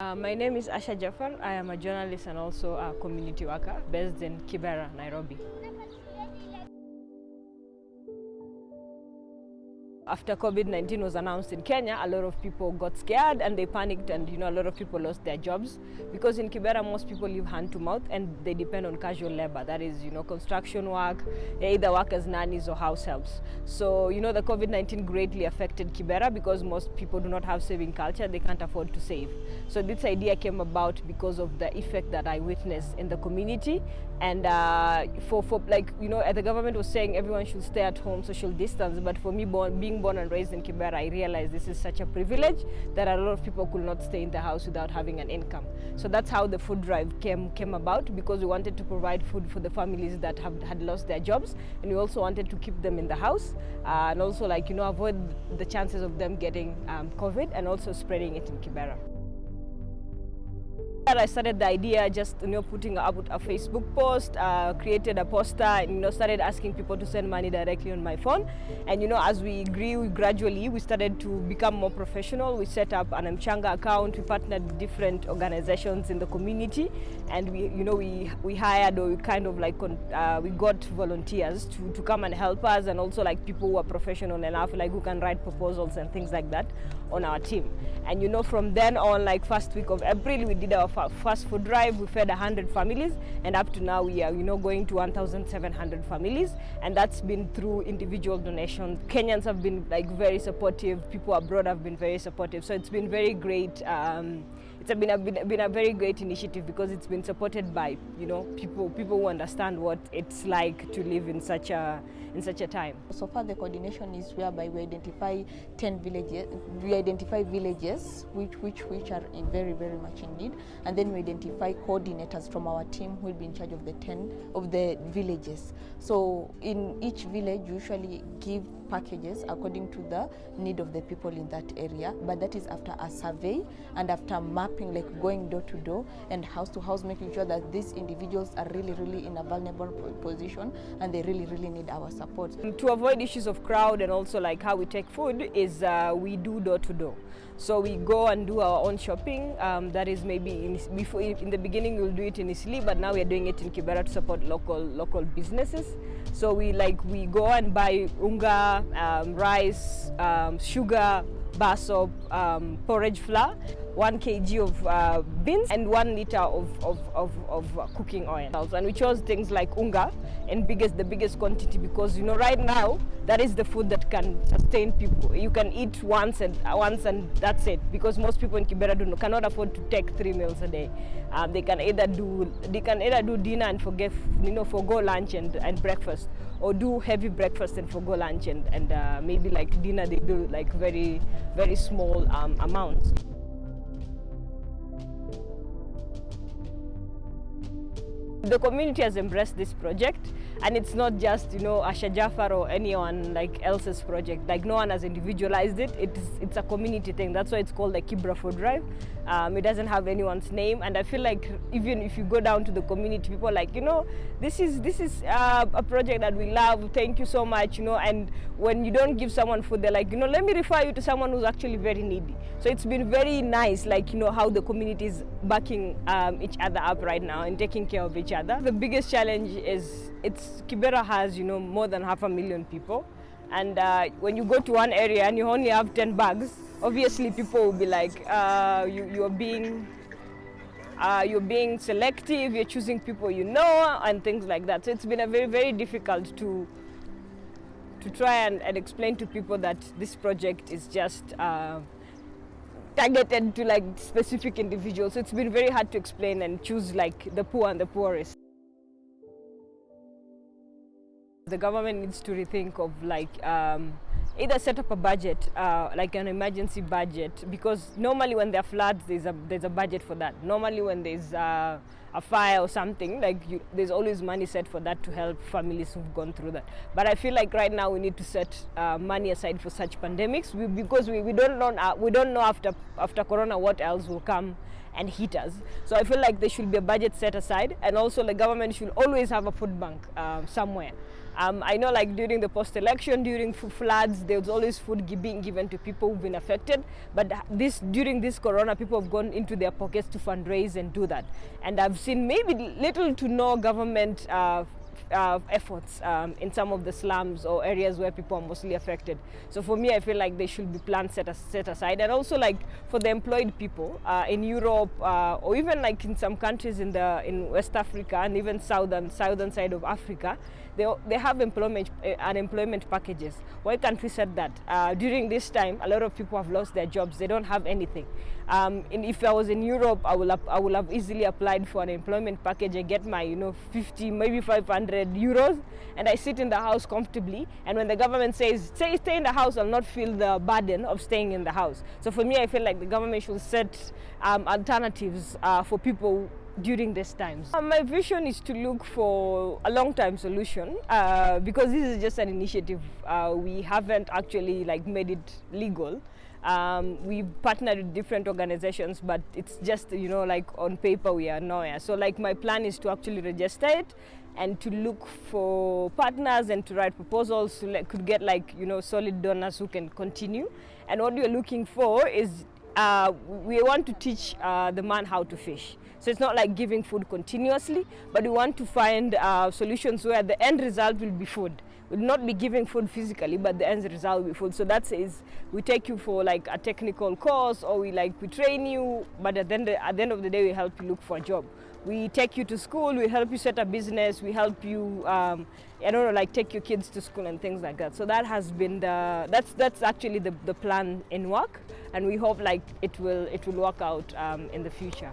My name is Asha Jaffar. I am a journalist and also a community worker based in Kibera, Nairobi. After COVID-19 was announced in Kenya, a lot of people got scared and they panicked, and a lot of people lost their jobs because in Kibera most people live hand to mouth and they depend on casual labor, that is construction work. They either work as nannies or house helps. So the COVID-19 greatly affected Kibera because most people do not have saving culture, they can't afford to save. So this idea came about because of the effect that I witnessed in the community, and the government was saying everyone should stay at home, social distance, but for me being born and raised in Kibera, I realized this is such a privilege that a lot of people could not stay in the house without having an income. So that's how the food drive came about, because we wanted to provide food for the families that had lost their jobs, and we also wanted to keep them in the house and also avoid the chances of them getting COVID and also spreading it in Kibera. I started the idea just putting up a Facebook post, created a poster, and started asking people to send money directly on my phone. And as we grew gradually, we started to become more professional. We set up an Mchanga account. We partnered with different organizations in the community, and we hired, or we got volunteers to come and help us, and also people who are professional enough, who can write proposals and things like that on our team. And from then on, first week of April, we did our first food drive. We fed 100 families, and up to now we are going to 1,700 families, and that's been through individual donations. Kenyans have been very supportive. People abroad have been very supportive. So it's been very great. It's been a very great initiative because it's been supported by people who understand what it's like to live in such a time. So far, the coordination is whereby we identify 10 villages. We identify villages which are in very much in need, and then we identify coordinators from our team who will be in charge of the villages. So in each village, we usually give packages according to the need of the people in that area, but that is after a survey and after mapping, going door to door and house to house, making sure that these individuals are really in a vulnerable position and they really need our support. To avoid issues of crowd and also how we take food is we do door to door. So we go and do our own shopping. That is maybe in the beginning we'll do it in Isli, but now we are doing it in Kibera to support local businesses. So we go and buy unga, rice, sugar, bar soap, porridge flour, 1 kg of beans, and 1 liter of cooking oil. And we chose things like unga in the biggest quantity because right now that is the food that can sustain people. You can eat once and that's it, because most people in Kibera cannot afford to take 3 meals a day. They can either do dinner and forgo lunch and breakfast, or do heavy breakfast and forgo lunch and maybe dinner they do very small amounts. The community has embraced this project, and it's not just Asha Jaffar or anyone else's project. No one has individualized it. It's a community thing. That's why it's called the Kibera Food Drive. It doesn't have anyone's name, and I feel even if you go down to the community, people are this is a project that we love. Thank you so much, And when you don't give someone food, they're let me refer you to someone who's actually very needy. So it's been very nice, how the community is backing each other up right now and taking care of each other. The biggest challenge is Kibera has more than 500,000 people, and when you go to one area and you only have 10 bags, obviously people will be you're being selective, you're choosing people and things like that. So it's been a very difficult to try and explain to people that this project is just targeted to specific individuals. So it's been very hard to explain and choose the poor and the poorest. The government needs to rethink of either set up a budget, an emergency budget, because normally when there are floods, there's a budget for that. Normally when there's a fire or something, there's always money set for that to help families who've gone through that. But I feel right now we need to set money aside for such pandemics, because we don't know after Corona what else will come and hit us. So I feel there should be a budget set aside, and also the government should always have a food bank somewhere. I know like during the post-election, during floods, there was always food being given to people who've been affected. But during this corona, people have gone into their pockets to fundraise and do that. And I've seen maybe little to no government efforts in some of the slums or areas where people are mostly affected. So for me, I feel like there should be plans set aside, and also like for the employed people in Europe or even like in some countries in West Africa and even southern side of Africa, they have unemployment packages. Why can't we set that? During this time, a lot of people have lost their jobs. They don't have anything. If I was in Europe, I will have easily applied for an employment package. I get my 50, maybe 500 euros, and I sit in the house comfortably. And when the government says stay in the house, I'll not feel the burden of staying in the house. So for me, I feel like the government should set alternatives for people during these times. My vision is to look for a long-term solution because this is just an initiative. We haven't actually like made it legal. We've partnered with different organizations, but it's just like on paper we are nowhere. So like my plan is to actually register it and to look for partners and to write proposals to could get like solid donors who can continue. And what we're looking for is we want to teach the man how to fish. So it's not like giving food continuously, but we want to find solutions where the end result will be food. We'll not be giving food physically, but the end result will be food. So that says we take you for like a technical course, or we train you, but at the end of the day, we help you look for a job. We take you to school, we help you set a business, we help you, take your kids to school and things like that. So that has been that's actually the plan in work, and we hope like it will work out in the future.